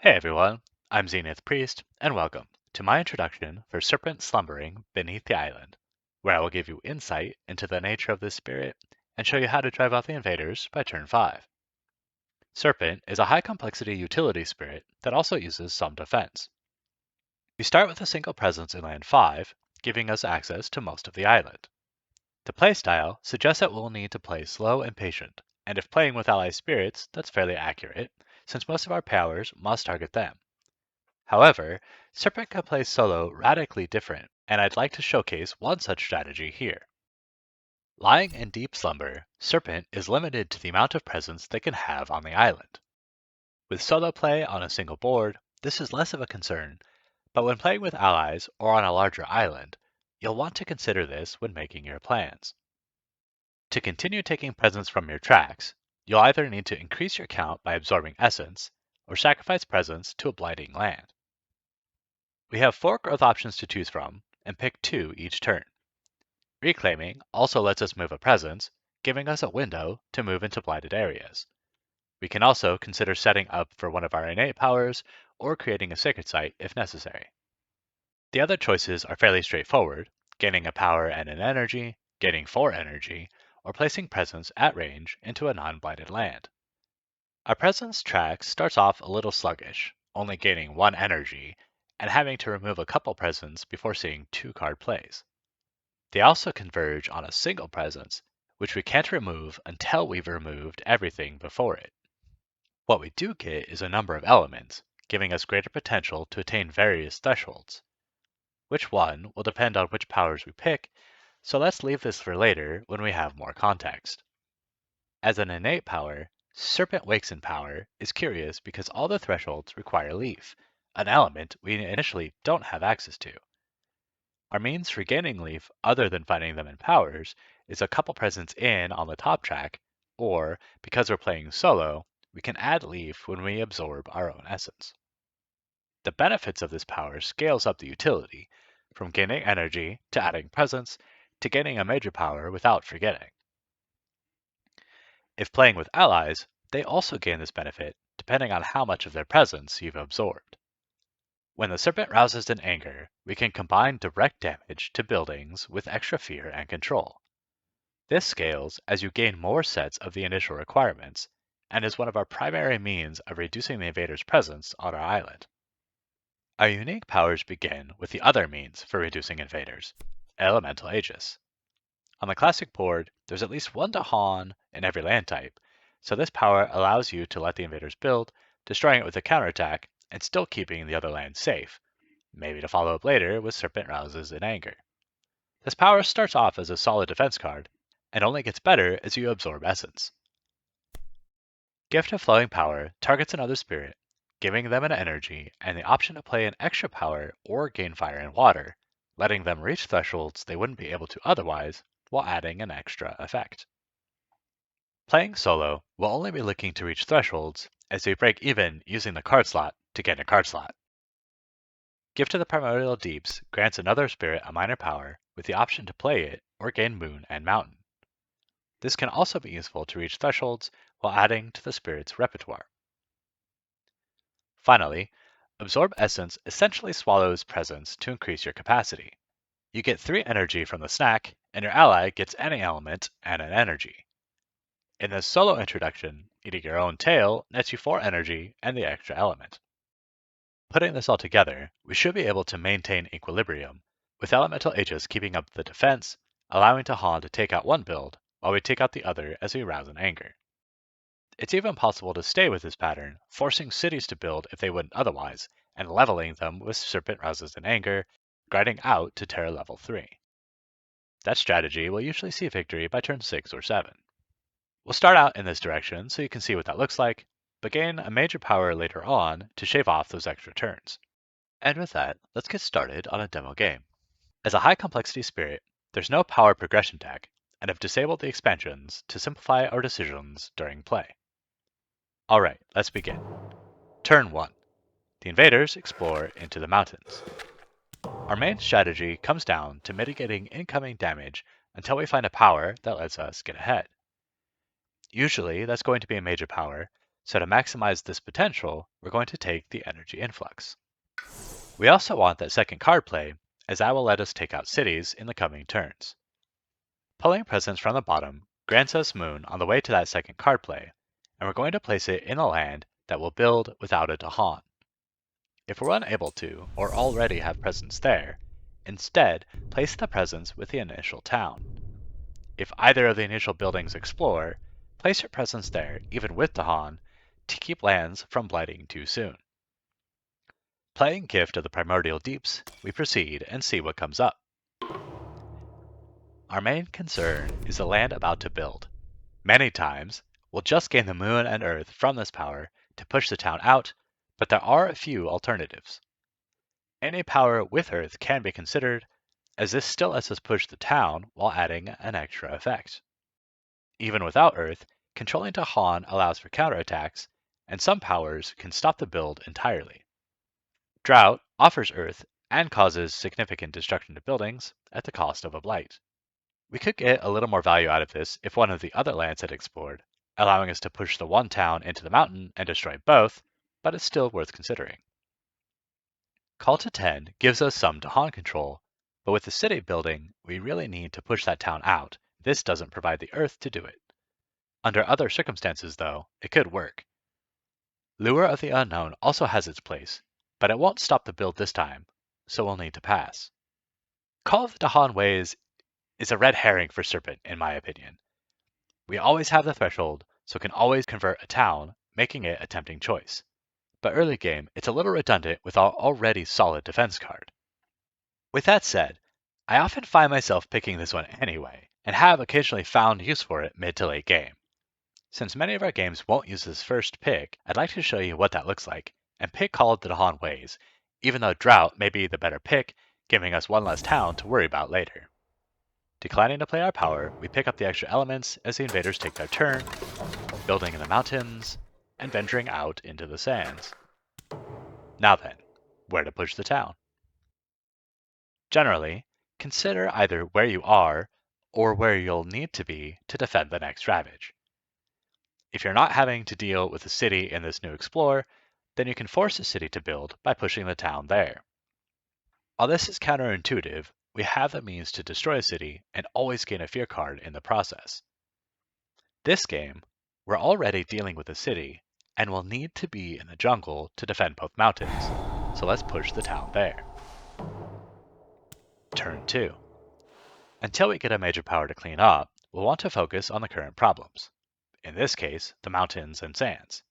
Hey everyone, I'm Zenith Priest, and welcome to my introduction for Serpent Slumbering Beneath the Island, where I will give you insight into the nature of this spirit and show you how to drive out the invaders by turn 5. Serpent is a high complexity utility spirit that also uses some defense. We start with a single presence in land 5, giving us access to most of the island. The playstyle suggests that we'll need to play slow and patient, and if playing with ally spirits, that's fairly accurate, since most of our powers must target them. However, Serpent can play solo radically different, and I'd like to showcase one such strategy here. Lying in deep slumber, Serpent is limited to the amount of presence they can have on the island. With solo play on a single board, this is less of a concern, but when playing with allies or on a larger island, you'll want to consider this when making your plans. To continue taking presence from your tracks, you'll either need to increase your count by absorbing essence, or sacrifice presence to a blighting land. We have 4 growth options to choose from, and pick 2 each turn. Reclaiming also lets us move a presence, giving us a window to move into blighted areas. We can also consider setting up for one of our innate powers, or creating a sacred site if necessary. The other choices are fairly straightforward, gaining a power and an energy, gaining 4 energy, or placing presence at range into a non-blighted land. Our presence track starts off a little sluggish, only gaining 1 energy, and having to remove a couple presents before seeing 2 card plays. They also converge on a single presence, which we can't remove until we've removed everything before it. What we do get is a number of elements, giving us greater potential to attain various thresholds. Which one will depend on which powers we pick, so let's leave this for later when we have more context. As an innate power, Serpent Wakes in Power is curious because all the thresholds require Leaf, an element we initially don't have access to. Our means for gaining Leaf, other than finding them in powers, is a couple presents in on the top track, or, because we're playing solo, we can add Leaf when we absorb our own essence. The benefits of this power scales up the utility, from gaining energy to adding presence to gaining a major power without forgetting. If playing with allies, they also gain this benefit depending on how much of their presence you've absorbed. When the Serpent rouses in anger, we can combine direct damage to buildings with extra fear and control. This scales as you gain more sets of the initial requirements, and is one of our primary means of reducing the invader's presence on our island. Our unique powers begin with the other means for reducing invaders, Elemental Aegis. On the classic board, there's at least 1 Dahan in every land type, so this power allows you to let the invaders build, destroying it with a counterattack, and still keeping the other lands safe, maybe to follow up later with Serpent Rouses in Anger. This power starts off as a solid defense card, and only gets better as you absorb Essence. Gift of Flowing Power targets another spirit, giving them an energy and the option to play an extra power or gain Fire and Water, letting them reach thresholds they wouldn't be able to otherwise, while adding an extra effect. Playing solo, we'll only be looking to reach thresholds as we break even using the card slot to gain a card slot. Gift of the Primordial Deeps grants another spirit a minor power with the option to play it or gain Moon and Mountain. This can also be useful to reach thresholds while adding to the spirit's repertoire. Finally, Absorb Essence essentially swallows presence to increase your capacity. You get 3 energy from the snack, and your ally gets any element and an energy. In this solo introduction, eating your own tail nets you 4 energy and the extra element. Putting this all together, we should be able to maintain equilibrium, with Elemental Aegis keeping up the defense, allowing Tahan to take out one build, while we take out the other as we rouse in anger. It's even possible to stay with this pattern, forcing cities to build if they wouldn't otherwise, and leveling them with Serpent Rouses in Anger, grinding out to Terror level 3. That strategy will usually see victory by turn 6 or 7. We'll start out in this direction so you can see what that looks like, but gain a major power later on to shave off those extra turns. And with that, let's get started on a demo game. As a high complexity spirit, there's no power progression tag, and I've disabled the expansions to simplify our decisions during play. Alright, let's begin. Turn 1. The invaders explore into the mountains. Our main strategy comes down to mitigating incoming damage until we find a power that lets us get ahead. Usually that's going to be a major power, So to maximize this potential, we're going to take the energy influx. We also want that second card play, as that will let us take out cities in the coming turns. Pulling presence from the bottom grants us Moon on the way to that second card play, and we're going to place it in a land that will build without a Dahan. If we're unable to, or already have presence there, instead place the presence with the initial town. If either of the initial buildings explore, place your presence there even with Dahan to keep lands from blighting too soon. Playing Gift of the Primordial Deeps, we proceed and see what comes up. Our main concern is the land about to build. Many times, we'll just gain the Moon and Earth from this power to push the town out, but there are a few alternatives. Any power with Earth can be considered, as this still lets us push the town while adding an extra effect. Even without Earth, controlling Dahan allows for counterattacks, and some powers can stop the build entirely. Drought offers Earth and causes significant destruction to buildings at the cost of a blight. We could get a little more value out of this if one of the other lands had explored, allowing us to push the one town into the mountain and destroy both, but it's still worth considering. Call to 10 gives us some Dahan control, but with the city building, we really need to push that town out. This doesn't provide the Earth to do it. Under other circumstances, though, it could work. Lure of the Unknown also has its place, but it won't stop the build this time, so we'll need to pass. Call of the Dahan Ways is a red herring for Serpent, in my opinion. We always have the threshold, so can always convert a town, making it a tempting choice. But early game, it's a little redundant with our already solid defense card. With that said, I often find myself picking this one anyway, and have occasionally found use for it mid to late game. Since many of our games won't use this first pick, I'd like to show you what that looks like, and pick Call of the Dahan Ways, even though Drought may be the better pick, giving us one less town to worry about later. Declining to play our power, we pick up the extra elements as the invaders take their turn, building in the mountains, and venturing out into the sands. Now then, where to push the town? Generally, consider either where you are or where you'll need to be to defend the next Ravage. If you're not having to deal with a city in this new Explore, then you can force a city to build by pushing the town there. While this is counterintuitive, we have the means to destroy a city and always gain a fear card in the process. This game, we're already dealing with a city, and will need to be in the jungle to defend both mountains, so let's push the town there. Turn 2. Until we get a major power to clean up, we'll want to focus on the current problems. In this case, the mountains and sands.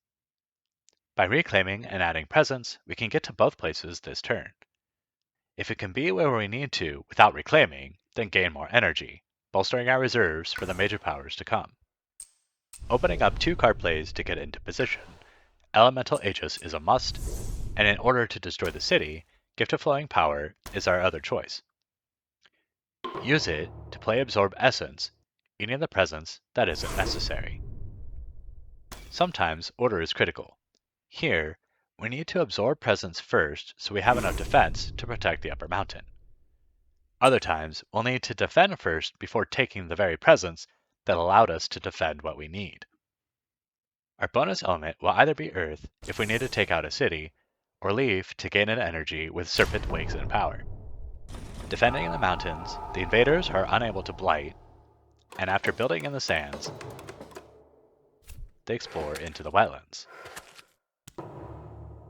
By reclaiming and adding presence, we can get to both places this turn. If it can be where we need to without reclaiming, then gain more energy, bolstering our reserves for the major powers to come. Opening up 2 card plays to get into position, Elemental Aegis is a must, and in order to destroy the city, Gift of Flowing Power is our other choice. Use it to play Absorb Essence, eating the presence that isn't necessary. Sometimes order is critical. Here, we need to absorb presence first so we have enough defense to protect the upper mountain. Other times, we'll need to defend first before taking the very presence that allowed us to defend what we need. Our bonus element will either be Earth if we need to take out a city, or Leaf to gain an energy with Serpent Wakes and Power. Defending in the mountains, the invaders are unable to blight, and after building in the sands, they explore into the wetlands.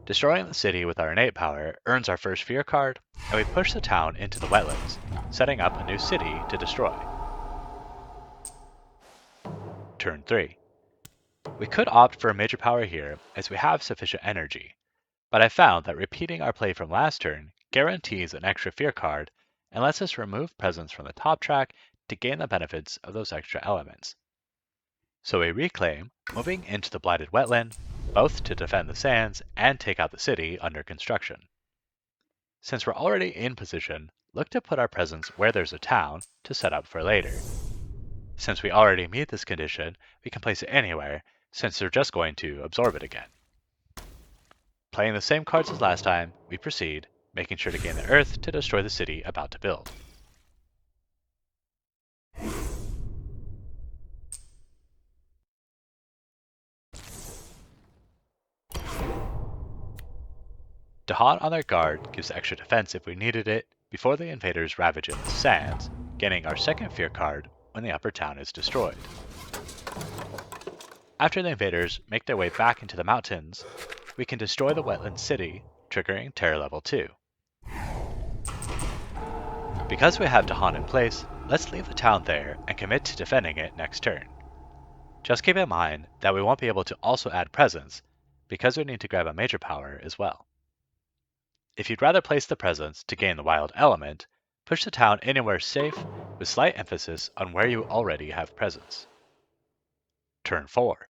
Destroying the city with our innate power earns our first fear card, and we push the town into the wetlands, setting up a new city to destroy. Turn 3. We could opt for a major power here as we have sufficient energy, but I found that repeating our play from last turn guarantees an extra fear card and lets us remove presence from the top track to gain the benefits of those extra elements. So we reclaim, moving into the blighted wetland, both to defend the sands and take out the city under construction. Since we're already in position, look to put our presence where there's a town to set up for later. Since we already meet this condition, we can place it anywhere, since they're just going to absorb it again. Playing the same cards as last time, we proceed, making sure to gain the Earth to destroy the city about to build. Dahan on their guard gives extra defense if we needed it before the invaders ravage it with sands, gaining our second fear card when the upper town is destroyed. After the invaders make their way back into the mountains, we can destroy the wetland city, triggering terror level 2. Because we have Dahan in place, let's leave the town there and commit to defending it next turn. Just keep in mind that we won't be able to also add presence, because we need to grab a major power as well. If you'd rather place the presence to gain the wild element, push the town anywhere safe with slight emphasis on where you already have presence. Turn 4.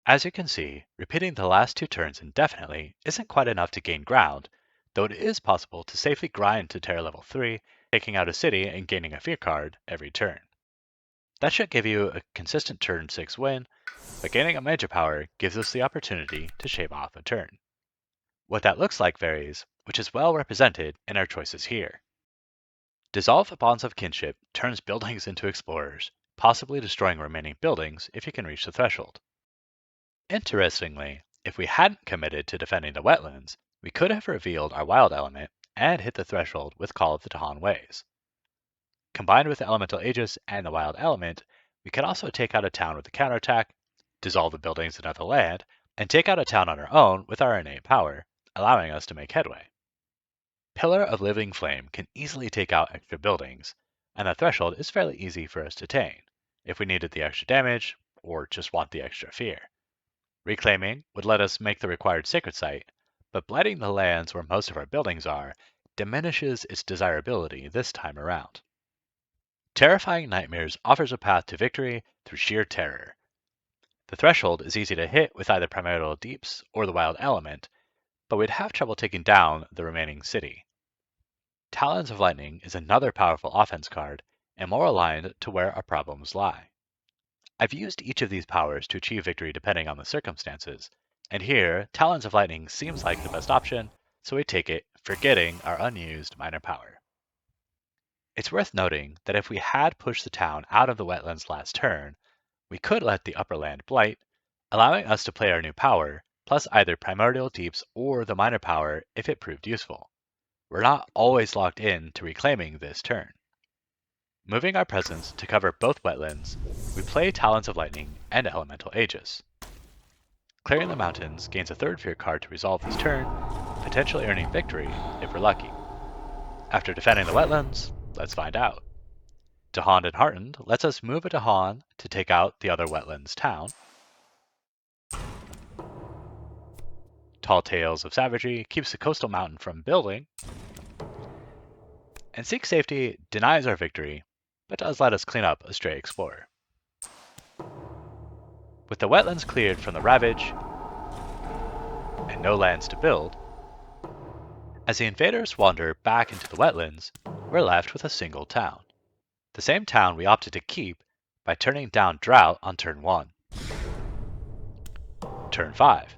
As you can see, repeating the last 2 turns indefinitely isn't quite enough to gain ground, though it is possible to safely grind to terror level 3, taking out a city and gaining a fear card every turn. That should give you a consistent turn 6 win, but gaining a major power gives us the opportunity to shave off a turn. What that looks like varies, which is well represented in our choices here. Dissolve the bonds of kinship turns buildings into explorers, possibly destroying remaining buildings if you can reach the threshold. Interestingly, if we hadn't committed to defending the wetlands, we could have revealed our wild element and hit the threshold with Call of the Dahan Ways. Combined with the elemental Aegis and the wild element, we could also take out a town with a counterattack, dissolve the buildings in other land, and take out a town on our own with our innate power, allowing us to make headway. Pillar of Living Flame can easily take out extra buildings, and the threshold is fairly easy for us to attain, if we needed the extra damage, or just want the extra fear. Reclaiming would let us make the required sacred site, but blighting the lands where most of our buildings are diminishes its desirability this time around. Terrifying Nightmares offers a path to victory through sheer terror. The threshold is easy to hit with either Primordial Deeps or the Wild Element, but we'd have trouble taking down the remaining city. Talons of Lightning is another powerful offense card, and more aligned to where our problems lie. I've used each of these powers to achieve victory depending on the circumstances, and here, Talons of Lightning seems like the best option, so we take it, forgetting our unused minor power. It's worth noting that if we had pushed the town out of the wetlands last turn, we could let the upper land blight, allowing us to play our new power, plus either Primordial Deeps or the minor power if it proved useful. We're not always locked in to reclaiming this turn. Moving our presence to cover both wetlands, we play Talons of Lightning and Elemental Aegis. Clearing the mountains gains a third fear card to resolve this turn, potentially earning victory if we're lucky. After defending the wetlands, let's find out. Dahan and Heartened lets us move a Dahan to take out the other wetlands town. Tall Tales of Savagery keeps the coastal mountain from building. And Seek Safety denies our victory, but does let us clean up a stray explorer. With the wetlands cleared from the ravage, and no lands to build, as the invaders wander back into the wetlands, we're left with a single town. The same town we opted to keep by turning down Drought on turn 1. Turn 5.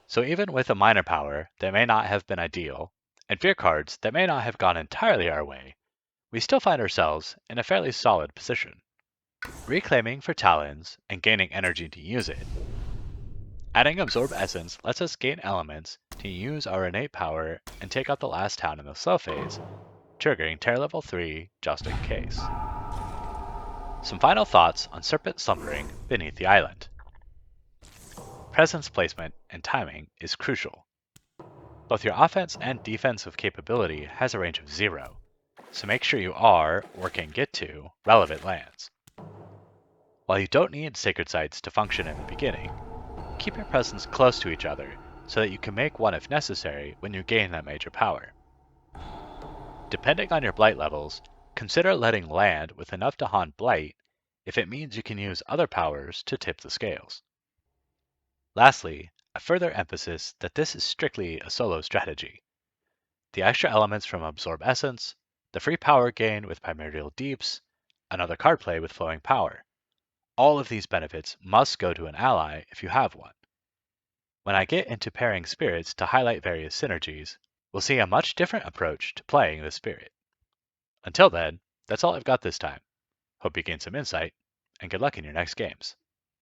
So even with a minor power that may not have been ideal, and fear cards that may not have gone entirely our way, we still find ourselves in a fairly solid position. Reclaiming for Talons and gaining energy to use it. Adding Absorb Essence lets us gain elements to use our innate power and take out the last town in the slow phase, triggering Terror level 3 just in case. Some final thoughts on Serpent Slumbering beneath the island. Presence placement and timing is crucial. Both your offense and defensive capability has a range of 0, so make sure you are, or can get to, relevant lands. While you don't need sacred sites to function in the beginning, keep your presence close to each other so that you can make one if necessary when you gain that major power. Depending on your blight levels, consider letting land with enough to haunt blight if it means you can use other powers to tip the scales. Lastly, a further emphasis that this is strictly a solo strategy. The extra elements from Absorb Essence, the free power gain with Primordial Deeps, another card play with Flowing Power. All of these benefits must go to an ally if you have one. When I get into pairing spirits to highlight various synergies, we'll see a much different approach to playing the spirit. Until then, that's all I've got this time. Hope you gained some insight, and good luck in your next games.